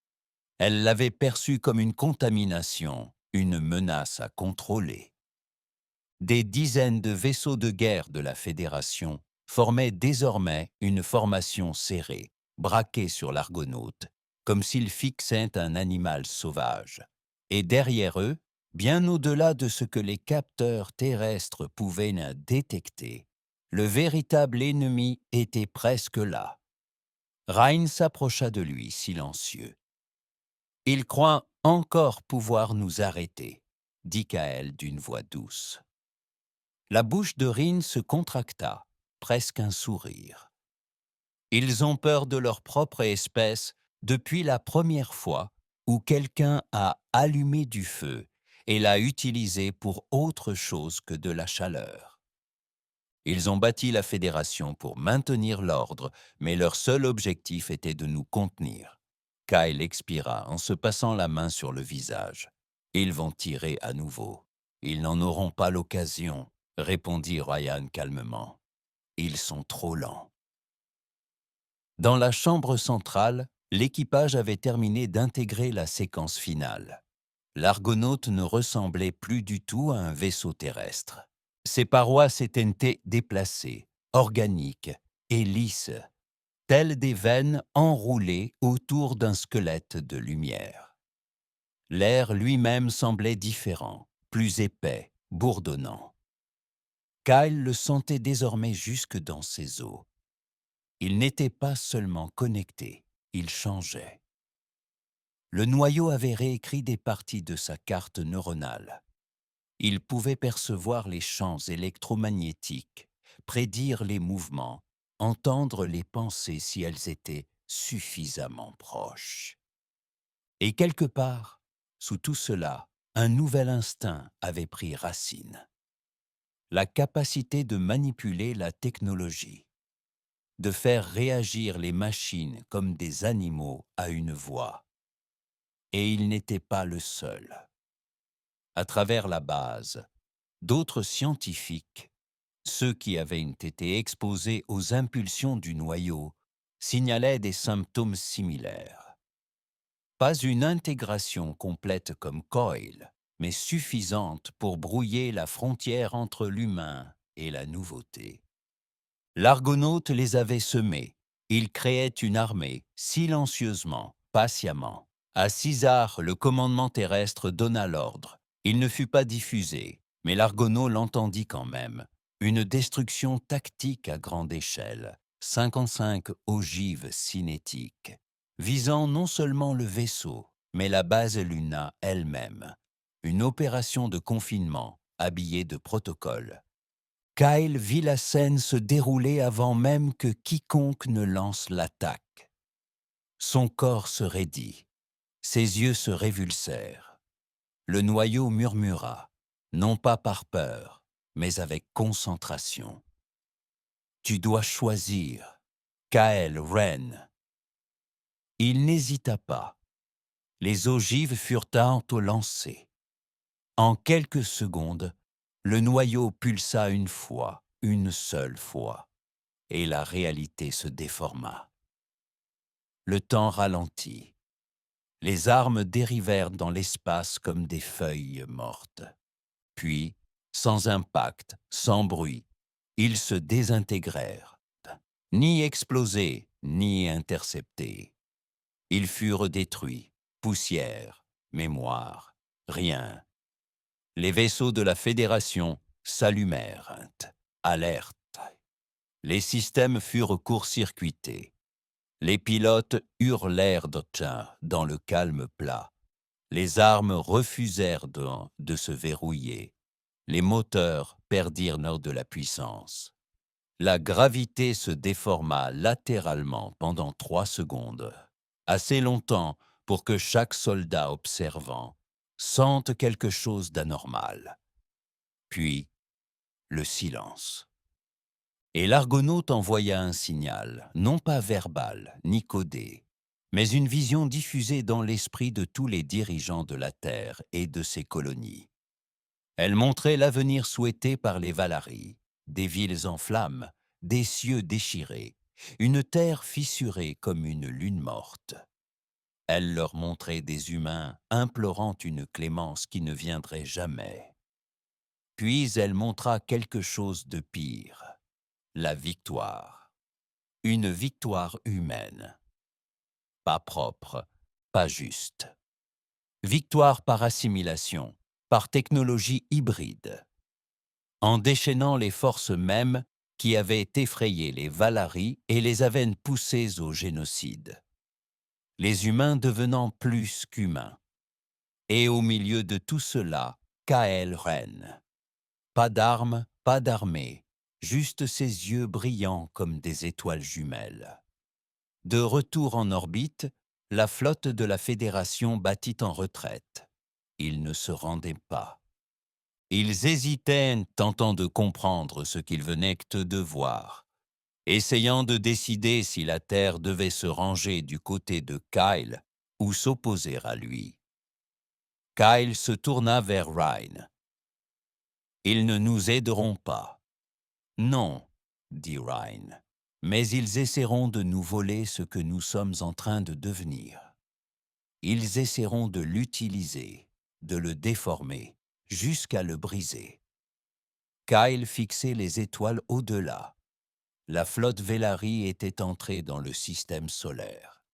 S1: Elle l'avait perçu comme une contamination, une menace à contrôler. Des dizaines de vaisseaux de guerre de la Fédération formaient désormais une formation serrée, braquée sur l'Argonaute, comme s'ils fixaient un animal sauvage. Et derrière eux, bien au-delà de ce que les capteurs terrestres pouvaient détecter, Le véritable ennemi était presque là. Ryan s'approcha de lui, silencieux. « Il croit encore pouvoir nous arrêter, » dit Kael d'une voix douce. La bouche de Rin se contracta, presque un sourire. Ils ont peur de leur propre espèce depuis la première fois où quelqu'un a allumé du feu et l'a utilisé pour autre chose que de la chaleur. Ils ont bâti la Fédération pour maintenir l'ordre, mais leur seul objectif était de nous contenir. Kyle expira en se passant la main sur le visage. Ils vont tirer à nouveau. Ils n'en auront pas l'occasion, répondit Ryan calmement. Ils sont trop lents. Dans la chambre centrale, l'équipage avait terminé d'intégrer la séquence finale. L'Argonaute ne ressemblait plus du tout à un vaisseau terrestre. Ses parois s'étaient déplacées, organiques et lisses, telles des veines enroulées autour d'un squelette de lumière. L'air lui-même semblait différent, plus épais, bourdonnant. Kyle le sentait désormais jusque dans ses os. Il n'était pas seulement connecté, il changeait. Le noyau avait réécrit des parties de sa carte neuronale. Il pouvait percevoir les champs électromagnétiques, prédire les mouvements, entendre les pensées si elles étaient suffisamment proches. Et quelque part, sous tout cela, un nouvel instinct avait pris racine. La capacité de manipuler la technologie, de faire réagir les machines comme des animaux à une voix. Et il n'était pas le seul. À travers la base, d'autres scientifiques, ceux qui avaient été exposés aux impulsions du noyau, signalaient des symptômes similaires. Pas une intégration complète comme Coil, mais suffisante pour brouiller la frontière entre l'humain et la nouveauté. L'Argonaute les avait semés. Il créait une armée, silencieusement, patiemment. À César, le commandement terrestre donna l'ordre. Il ne fut pas diffusé, mais l'Argonaut l'entendit quand même. Une destruction tactique à grande échelle, 55 ogives cinétiques, visant non seulement le vaisseau, mais la base Luna elle-même. Une opération de confinement, habillée de protocole. Kyle vit la scène se dérouler avant même que quiconque ne lance l'attaque. Son corps se raidit, ses yeux se révulsèrent. Le noyau murmura, non pas par peur, mais avec concentration. « Tu dois choisir, Kyle Ren. » Il n'hésita pas. Les ogives furent lancées. En quelques secondes, le noyau pulsa une fois, une seule fois, et la réalité se déforma. Le temps ralentit. Les armes dérivèrent dans l'espace comme des feuilles mortes. Puis, sans impact, sans bruit, ils se désintégrèrent, ni explosés, ni interceptés. Ils furent détruits, poussière, mémoire, rien. Les vaisseaux de la Fédération s'allumèrent, alerte. Les systèmes furent court-circuités. Les pilotes hurlèrent dans le calme plat. Les armes refusèrent de se verrouiller. Les moteurs perdirent de la puissance. La gravité se déforma latéralement pendant 3 secondes, assez longtemps pour que chaque soldat observant sente quelque chose d'anormal. Puis, le silence. Et l'Argonaute envoya un signal, non pas verbal ni codé, mais une vision diffusée dans l'esprit de tous les dirigeants de la Terre et de ses colonies. Elle montrait l'avenir souhaité par les Valaris, des villes en flammes, des cieux déchirés, une terre fissurée comme une lune morte. Elle leur montrait des humains implorant une clémence qui ne viendrait jamais. Puis elle montra quelque chose de pire, la victoire. Une victoire humaine. Pas propre, pas juste. Victoire par assimilation, par technologie hybride. En déchaînant les forces mêmes qui avaient effrayé les Valaris et les avaient poussés au génocide. Les humains devenant plus qu'humains. Et au milieu de tout cela, Kael règne. Pas d'armes, pas d'armée, juste ses yeux brillants comme des étoiles jumelles. De retour en orbite, la flotte de la Fédération battit en retraite. Ils ne se rendaient pas. Ils hésitaient, tentant de comprendre ce qu'ils venaient de voir, essayant de décider si la Terre devait se ranger du côté de Kyle ou s'opposer à lui. Kyle se tourna vers Ryan. « Ils ne nous aideront pas. »« Non, » dit Ryan, « mais ils essaieront de nous voler ce que nous sommes en train de devenir. Ils essaieront de l'utiliser, de le déformer, jusqu'à le briser. » Kyle fixait les étoiles au-delà. La flotte Velari était entrée dans le système solaire.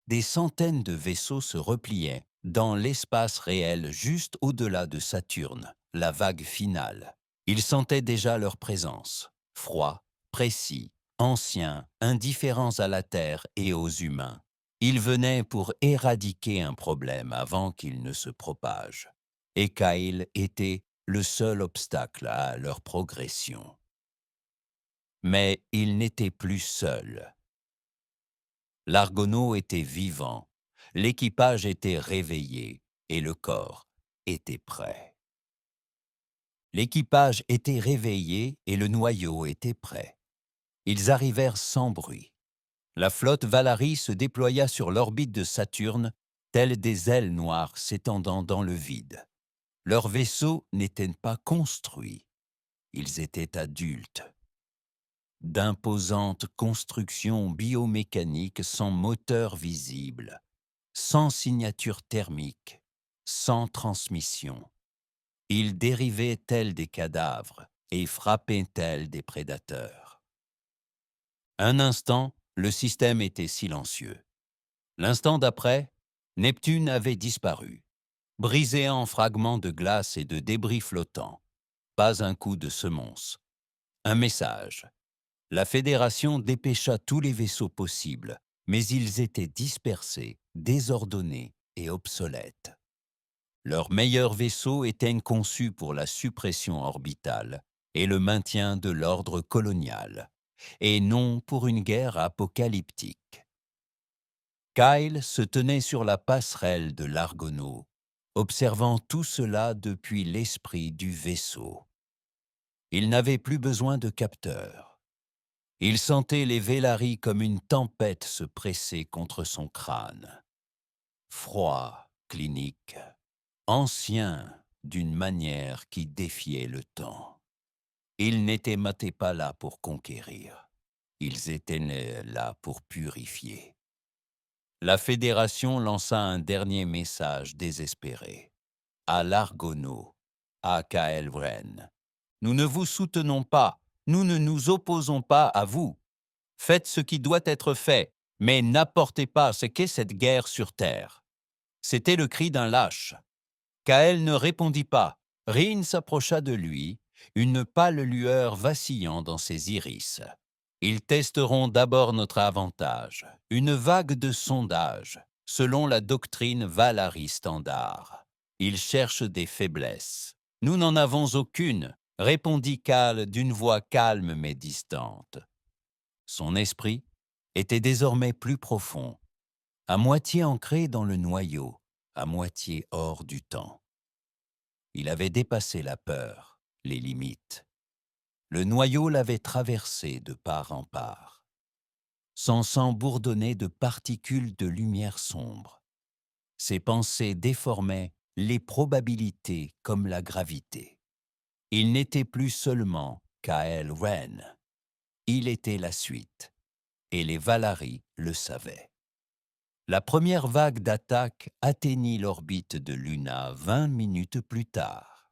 S1: Des centaines de vaisseaux se repliaient dans l'espace réel juste au-delà de Saturne, la vague finale. Ils sentaient déjà leur présence, froids, précis, anciens, indifférents à la Terre et aux humains. Ils venaient pour éradiquer un problème avant qu'il ne se propage. Et Kyle était le seul obstacle à leur progression. Mais il n'était plus seul. L'Argonaut était vivant, l'équipage était réveillé et le corps était prêt. L'équipage était réveillé et le noyau était prêt. Ils arrivèrent sans bruit. La flotte Valari se déploya sur l'orbite de Saturne, telles des ailes noires s'étendant dans le vide. Leurs vaisseaux n'étaient pas construits. Ils étaient adultes. D'imposantes constructions biomécaniques sans moteur visible, sans signature thermique, sans transmission. Ils dérivaient tels des cadavres et frappaient tels des prédateurs. Un instant, le système était silencieux. L'instant d'après, Neptune avait disparu, brisé en fragments de glace et de débris flottants. Pas un coup de semonce. Un message. La Fédération dépêcha tous les vaisseaux possibles, mais ils étaient dispersés, désordonnés et obsolètes. Leurs meilleurs vaisseaux étaient conçus pour la suppression orbitale et le maintien de l'ordre colonial, et non pour une guerre apocalyptique. Kyle se tenait sur la passerelle de l'Argonaut, observant tout cela depuis l'esprit du vaisseau. Il n'avait plus besoin de capteurs. Il sentait les Velari comme une tempête se presser contre son crâne. Froid, clinique, ancien d'une manière qui défiait le temps. Ils n'étaient pas là pour conquérir. Ils étaient là pour purifier. La Fédération lança un dernier message désespéré. À l'Argonaut, à Kael'Vren. Nous ne vous soutenons pas, nous ne nous opposons pas à vous. Faites ce qui doit être fait, mais n'apportez pas ce qu'est cette guerre sur Terre. C'était le cri d'un lâche. Kael ne répondit pas. Rin s'approcha de lui, une pâle lueur vacillant dans ses iris. Ils testeront d'abord notre avantage, une vague de sondage, selon la doctrine Valari standard. Ils cherchent des faiblesses. Nous n'en avons aucune, répondit Kal d'une voix calme mais distante. Son esprit était désormais plus profond, à moitié ancré dans le noyau, à moitié hors du temps. Il avait dépassé la peur, les limites. Le noyau l'avait traversé de part en part. Son sang bourdonnait de particules de lumière sombre. Ses pensées déformaient les probabilités comme la gravité. Il n'était plus seulement Kael'Ren. Il était la suite, et les Valari le savaient. La première vague d'attaque atteignit l'orbite de Luna 20 minutes plus tard.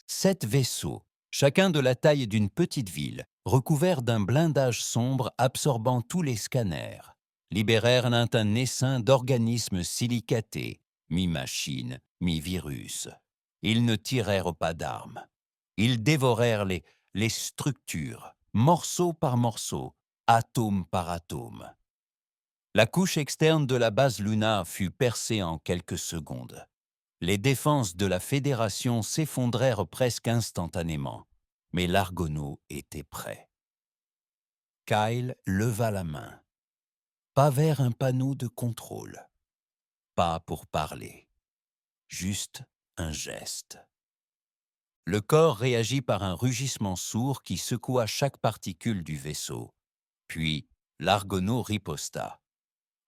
S1: 7 vaisseaux, chacun de la taille d'une petite ville, recouverts d'un blindage sombre absorbant tous les scanners, libérèrent un essaim d'organismes silicatés, mi-machines, mi-virus. Ils ne tirèrent pas d'armes. Ils dévorèrent les les structures, morceau par morceau, atome par atome. La couche externe de la base Luna fut percée en quelques secondes. Les défenses de la Fédération s'effondrèrent presque instantanément, mais l'Argonaut était prêt. Kyle leva la main, pas vers un panneau de contrôle, pas pour parler, juste un geste. Le corps réagit par un rugissement sourd qui secoua chaque particule du vaisseau. Puis, l'Argonaut riposta.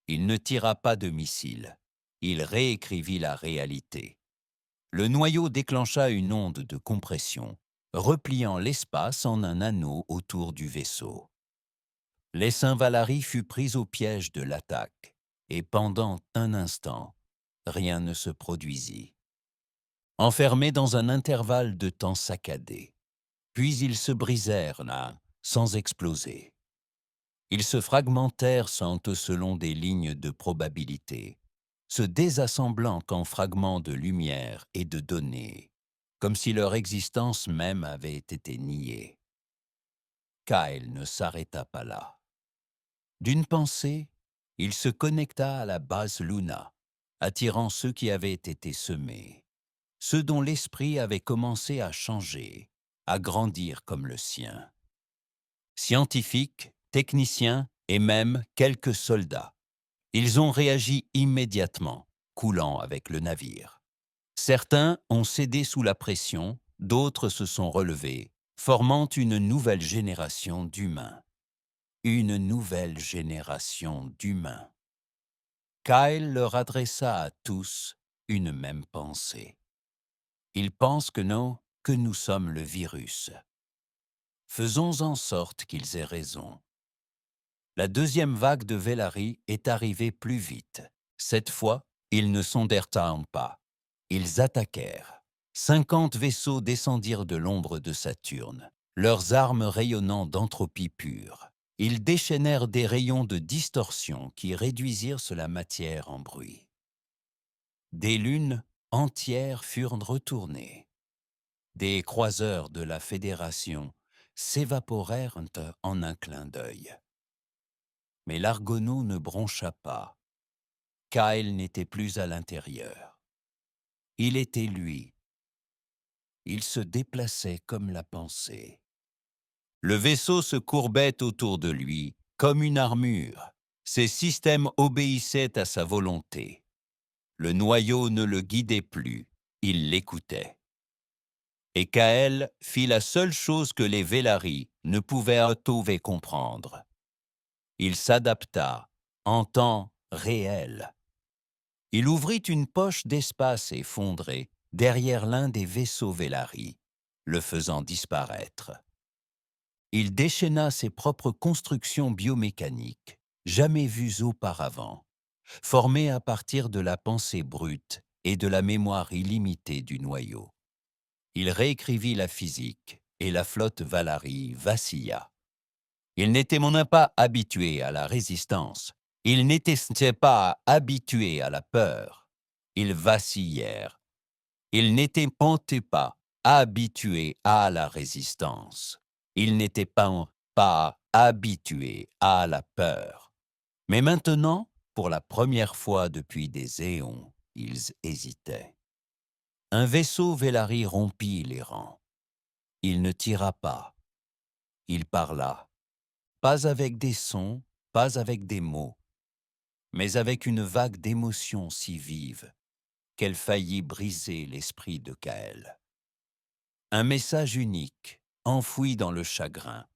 S1: Il ne tira pas de missile. Il réécrivit la réalité. Le noyau déclencha une onde de compression, repliant l'espace en un anneau autour du vaisseau. L'essaim Valari fut pris au piège de l'attaque, et pendant un instant, rien ne se produisit. Enfermés dans un intervalle de temps saccadé, puis ils se brisèrent là, sans exploser. Ils se fragmentèrent selon des lignes de probabilité, se désassemblant qu'en fragments de lumière et de données, comme si leur existence même avait été niée. Kyle ne s'arrêta pas là. D'une pensée, il se connecta à la base Luna, attirant ceux qui avaient été semés, ceux dont l'esprit avait commencé à changer, à grandir comme le sien. Scientifiques, techniciens et même quelques soldats. Ils ont réagi immédiatement, coulant avec le navire. Certains ont cédé sous la pression, d'autres se sont relevés, formant une nouvelle génération d'humains. Une nouvelle génération d'humains. Kyle leur adressa à tous une même pensée. Ils pensent que nous sommes le virus. Faisons en sorte qu'ils aient raison. La deuxième vague de Velari est arrivée plus vite. Cette fois, ils ne sondèrent pas. Ils attaquèrent. 50 vaisseaux descendirent de l'ombre de Saturne, leurs armes rayonnant d'entropie pure. Ils déchaînèrent des rayons de distorsion qui réduisirent la matière en bruit. Des lunes entières furent retournées. Des croiseurs de la Fédération s'évaporèrent en un clin d'œil. Mais l'Argonaut ne broncha pas. Kyle n'était plus à l'intérieur. Il était lui. Il se déplaçait comme la pensée. Le vaisseau se courbait autour de lui, comme une armure. Ses systèmes obéissaient à sa volonté. Le noyau ne le guidait plus, il l'écoutait. Et Kyle fit la seule chose que les Velari ne pouvaient trouver comprendre. Il s'adapta en temps réel. Il ouvrit une poche d'espace effondrée derrière l'un des vaisseaux Velari, le faisant disparaître. Il déchaîna ses propres constructions biomécaniques, jamais vues auparavant, formées à partir de la pensée brute et de la mémoire illimitée du noyau. Il réécrivit la physique et la flotte Valari vacilla. Ils n'étaient pas habitués à la résistance. Ils n'étaient pas habitués à la peur. Ils vacillèrent. Ils n'étaient pas habitués à la résistance. Ils n'étaient pas habitués à la peur. Mais maintenant, pour la première fois depuis des éons, ils hésitaient. Un vaisseau Velari rompit les rangs. Il ne tira pas. Il parla. Pas avec des sons, pas avec des mots, mais avec une vague d'émotions si vive qu'elle faillit briser l'esprit de Kyle. Un message unique, enfoui dans le chagrin,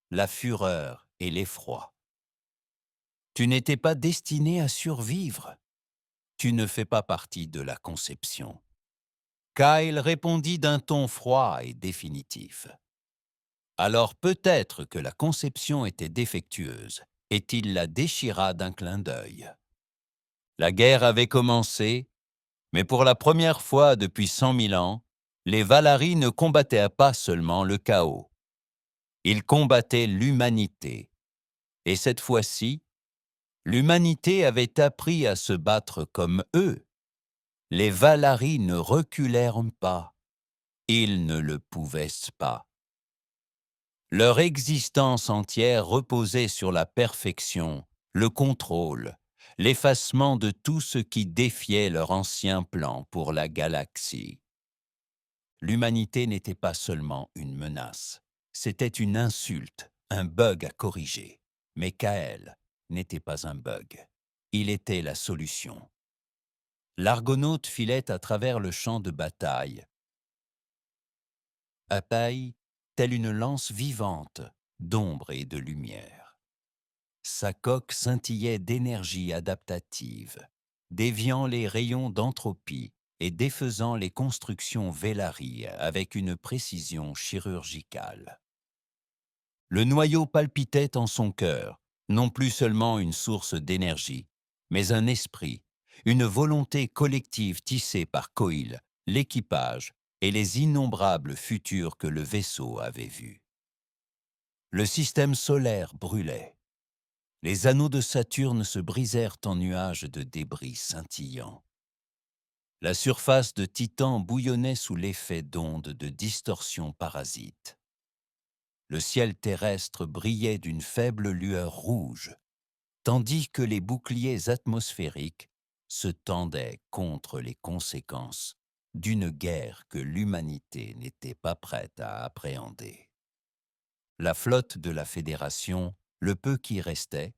S1: la fureur et l'effroi. Tu n'étais pas destiné à survivre. Tu ne fais pas partie de la conception. Kyle répondit d'un ton froid et définitif. Alors peut-être que la conception était défectueuse, et il la déchira d'un clin d'œil. La guerre avait commencé, mais pour la première fois depuis 100 000 ans, les Valari ne combattaient pas seulement le chaos. Ils combattaient l'humanité. Et cette fois-ci, l'humanité avait appris à se battre comme eux. Les Valari ne reculèrent pas. Ils ne le pouvaient pas. Leur existence entière reposait sur la perfection, le contrôle, l'effacement de tout ce qui défiait leur ancien plan pour la galaxie. L'humanité n'était pas seulement une menace, c'était une insulte, un bug à corriger. Mais Kael n'était pas un bug, il était la solution. L'Argonaute filait à travers le champ de bataille, à taille telle une lance vivante d'ombre et de lumière. Sa coque scintillait d'énergie adaptative, déviant les rayons d'entropie et défaisant les constructions Vélari avec une précision chirurgicale. Le noyau palpitait en son cœur, non plus seulement une source d'énergie, mais un esprit, une volonté collective tissée par Koil, l'équipage et les innombrables futurs que le vaisseau avait vus. Le système solaire brûlait. Les anneaux de Saturne se brisèrent en nuages de débris scintillants. La surface de Titan bouillonnait sous l'effet d'ondes de distorsion parasites. Le ciel terrestre brillait d'une faible lueur rouge, tandis que les boucliers atmosphériques se tendaient contre les conséquences d'une guerre que l'humanité n'était pas prête à appréhender. La flotte de la Fédération, le peu qui restait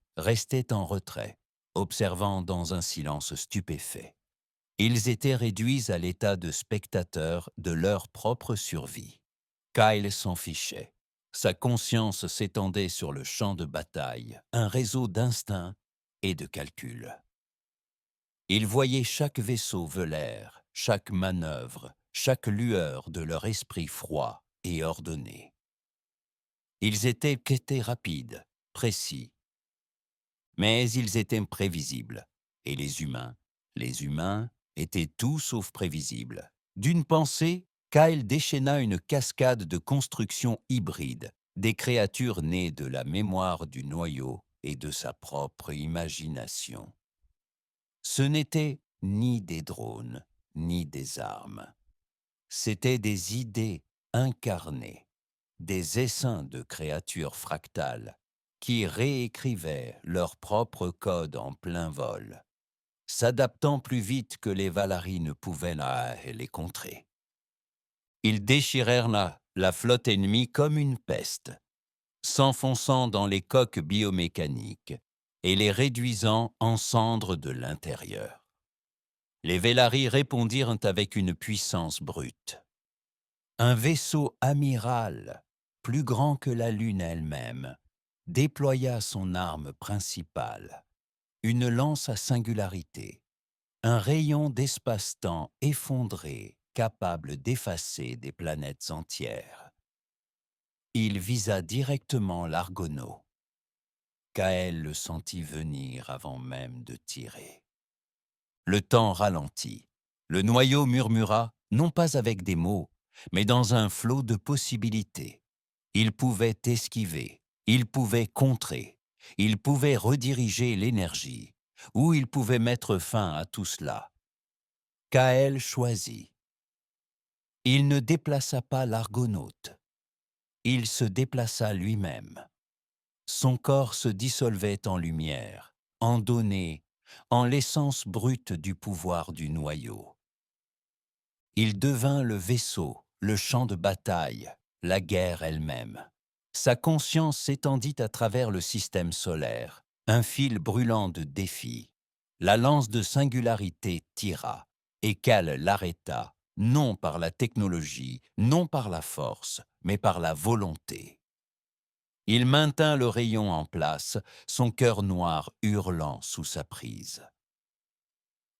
S1: en retrait, observant dans un silence stupéfait. Ils étaient réduits à l'état de spectateurs de leur propre survie. Kyle s'en fichait. Sa conscience s'étendait sur le champ de bataille, un réseau d'instincts et de calculs. Il voyait chaque vaisseau velaire, chaque manœuvre, chaque lueur de leur esprit froid et ordonné. Ils étaient rapides, précis, mais ils étaient prévisibles. Et les humains étaient tout sauf prévisibles. D'une pensée, Kyle déchaîna une cascade de constructions hybrides, des créatures nées de la mémoire du noyau et de sa propre imagination. Ce n'étaient ni des drones, ni des armes. C'étaient des idées incarnées, des essaims de créatures fractales qui réécrivaient leur propre code en plein vol, s'adaptant plus vite que les Valaris ne pouvaient les contrer. Ils déchirèrent la flotte ennemie comme une peste, s'enfonçant dans les coques biomécaniques et les réduisant en cendres de l'intérieur. Les Velaris répondirent avec une puissance brute. Un vaisseau amiral, plus grand que la Lune elle-même, déploya son arme principale, une lance à singularité, un rayon d'espace-temps effondré, capable d'effacer des planètes entières. Il visa directement l'Argonaut. Kael le sentit venir avant même de tirer. Le temps ralentit. Le noyau murmura, non pas avec des mots, mais dans un flot de possibilités. Il pouvait esquiver, il pouvait contrer, il pouvait rediriger l'énergie, ou il pouvait mettre fin à tout cela. Kael choisit. Il ne déplaça pas l'Argonaute. Il se déplaça lui-même. Son corps se dissolvait en lumière, en données, en l'essence brute du pouvoir du noyau. Il devint le vaisseau, le champ de bataille, la guerre elle-même. Sa conscience s'étendit à travers le système solaire, un fil brûlant de défis. La lance de singularité tira, et Cal l'arrêta, non par la technologie, non par la force, mais par la volonté. Il maintint le rayon en place, son cœur noir hurlant sous sa prise.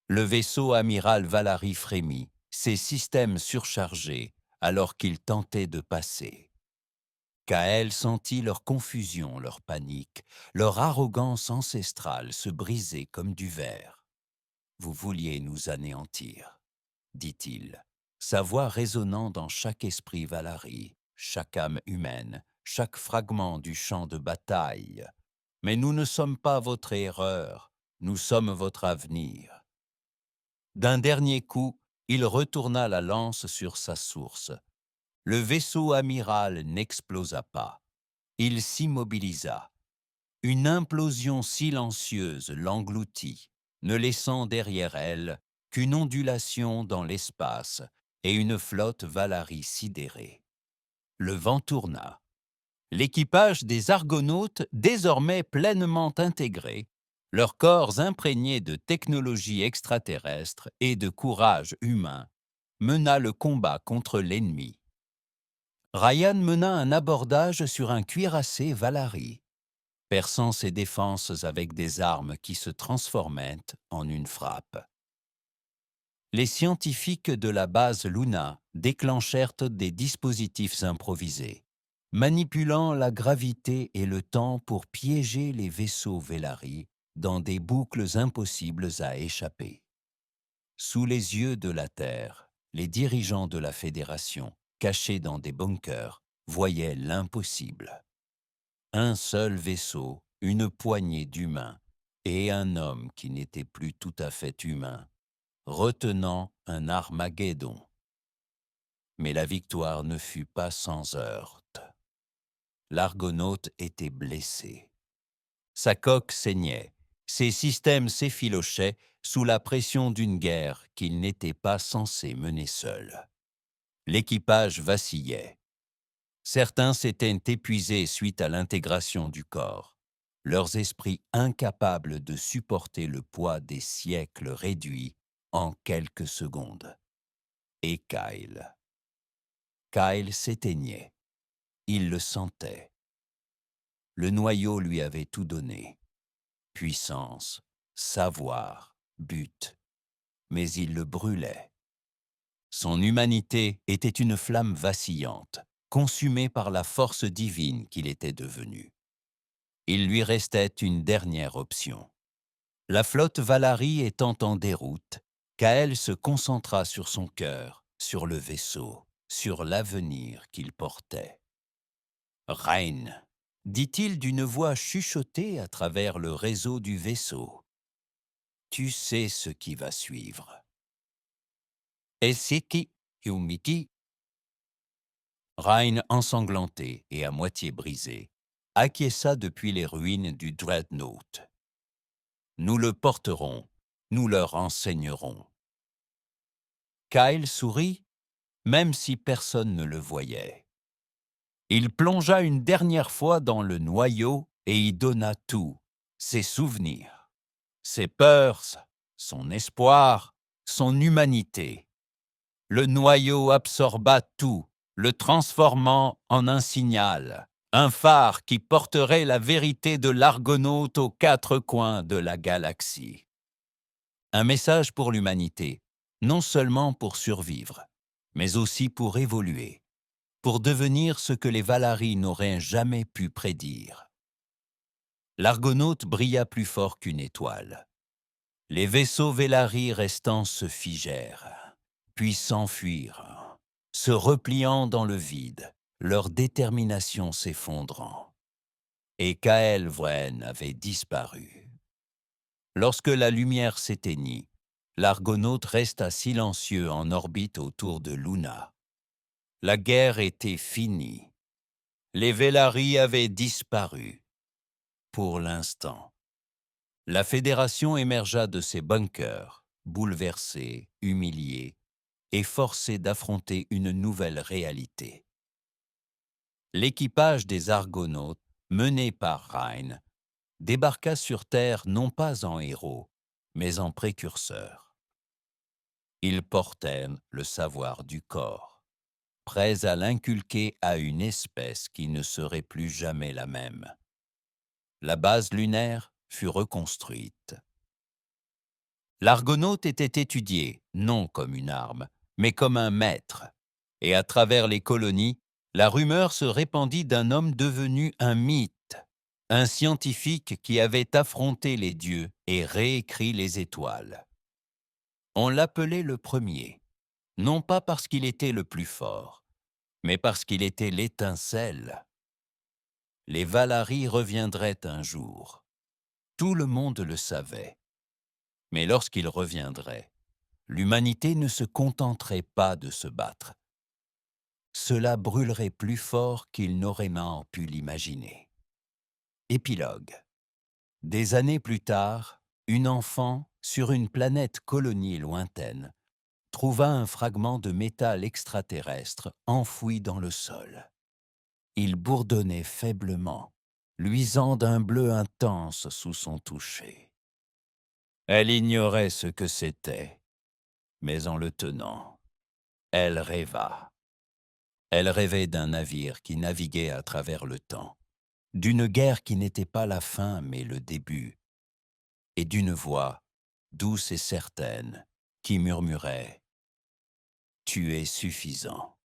S1: Le vaisseau amiral Valari frémit, ses systèmes surchargés, alors qu'il tentait de passer. Kael sentit leur confusion, leur panique, leur arrogance ancestrale se briser comme du verre. « Vous vouliez nous anéantir », dit-il, sa voix résonnant dans chaque esprit Valari, chaque âme humaine, chaque fragment du champ de bataille. « Mais nous ne sommes pas votre erreur, nous sommes votre avenir. » D'un dernier coup, il retourna la lance sur sa source. Le vaisseau amiral n'explosa pas. il s'immobilisa. Une implosion silencieuse l'engloutit, ne laissant derrière elle qu'une ondulation dans l'espace et une flotte Valarie sidérée. Le vent tourna. L'équipage des Argonautes, désormais pleinement intégré, leurs corps imprégnés de technologie extraterrestre et de courage humain, mena le combat contre l'ennemi. Ryan mena un abordage sur un cuirassé Valarie, perçant ses défenses avec des armes qui se transformaient en une frappe. Les scientifiques de la base Luna déclenchèrent des dispositifs improvisés, manipulant la gravité et le temps pour piéger les vaisseaux Velari dans des boucles impossibles à échapper. Sous les yeux de la Terre, les dirigeants de la Fédération, cachés dans des bunkers, voyaient l'impossible. Un seul vaisseau, une poignée d'humains et un homme qui n'était plus tout à fait humain, retenant un Armageddon. Mais la victoire ne fut pas sans heurts. L'Argonaute était blessé. Sa coque saignait, ses systèmes s'effilochaient sous la pression d'une guerre qu'il n'était pas censé mener seul. L'équipage vacillait. Certains s'étaient épuisés suite à l'intégration du corps, leurs esprits incapables de supporter le poids des siècles réduits en quelques secondes. Et Kyle. Kyle s'éteignait. Il le sentait. Le noyau lui avait tout donné. Puissance, savoir, but. Mais il le brûlait. Son humanité était une flamme vacillante, consumée par la force divine qu'il était devenu. Il lui restait une dernière option. La flotte Valarie étant en déroute, Kael se concentra sur son cœur, sur le vaisseau, sur l'avenir qu'il portait. « Reine !» dit-il d'une voix chuchotée à travers le réseau du vaisseau. « Tu sais ce qui va suivre. » Esiki Humiki. Rein ensanglanté et à moitié brisé, acquiesça depuis les ruines du Dreadnought. Nous le porterons, nous leur enseignerons. Kyle sourit, même si personne ne le voyait. Il plongea une dernière fois dans le noyau et y donna tout, ses souvenirs, ses peurs, son espoir, son humanité. Le noyau absorba tout, le transformant en un signal, un phare qui porterait la vérité de l'Argonaute aux quatre coins de la galaxie. Un message pour l'humanité, non seulement pour survivre, mais aussi pour évoluer, pour devenir ce que les Valarie n'auraient jamais pu prédire. L'Argonaute brilla plus fort qu'une étoile. Les vaisseaux Velari restants se figèrent, puis s'enfuirent, se repliant dans le vide, leur détermination s'effondrant. Et Kael Vren avait disparu. Lorsque la lumière s'éteignit, l'Argonaute resta silencieux en orbite autour de Luna. La guerre était finie. Les Velari avaient disparu. Pour l'instant. La Fédération émergea de ses bunkers, bouleversée, humiliée et forcée d'affronter une nouvelle réalité. L'équipage des Argonautes, mené par Rein, débarqua sur Terre non pas en héros, mais en précurseurs. Ils portaient le savoir du corps, prêts à l'inculquer à une espèce qui ne serait plus jamais la même. La base lunaire fut reconstruite. L'Argonaute était étudié, non comme une arme, mais comme un maître. Et à travers les colonies, la rumeur se répandit d'un homme devenu un mythe, un scientifique qui avait affronté les dieux et réécrit les étoiles. On l'appelait le premier, non pas parce qu'il était le plus fort, mais parce qu'il était l'étincelle. Les Valarie reviendraient un jour. Tout le monde le savait. Mais lorsqu'il reviendrait, l'humanité ne se contenterait pas de se battre. cela brûlerait plus fort qu'il n'aurait même pu l'imaginer. Épilogue. Des années plus tard, une enfant, sur une planète colonie lointaine, trouva un fragment de métal extraterrestre enfoui dans le sol. Il bourdonnait faiblement, luisant d'un bleu intense sous son toucher. Elle ignorait ce que c'était, mais en le tenant, elle rêva. Elle rêvait d'un navire qui naviguait à travers le temps, d'une guerre qui n'était pas la fin mais le début, et d'une voix, douce et certaine, qui murmurait « Tu es suffisant ».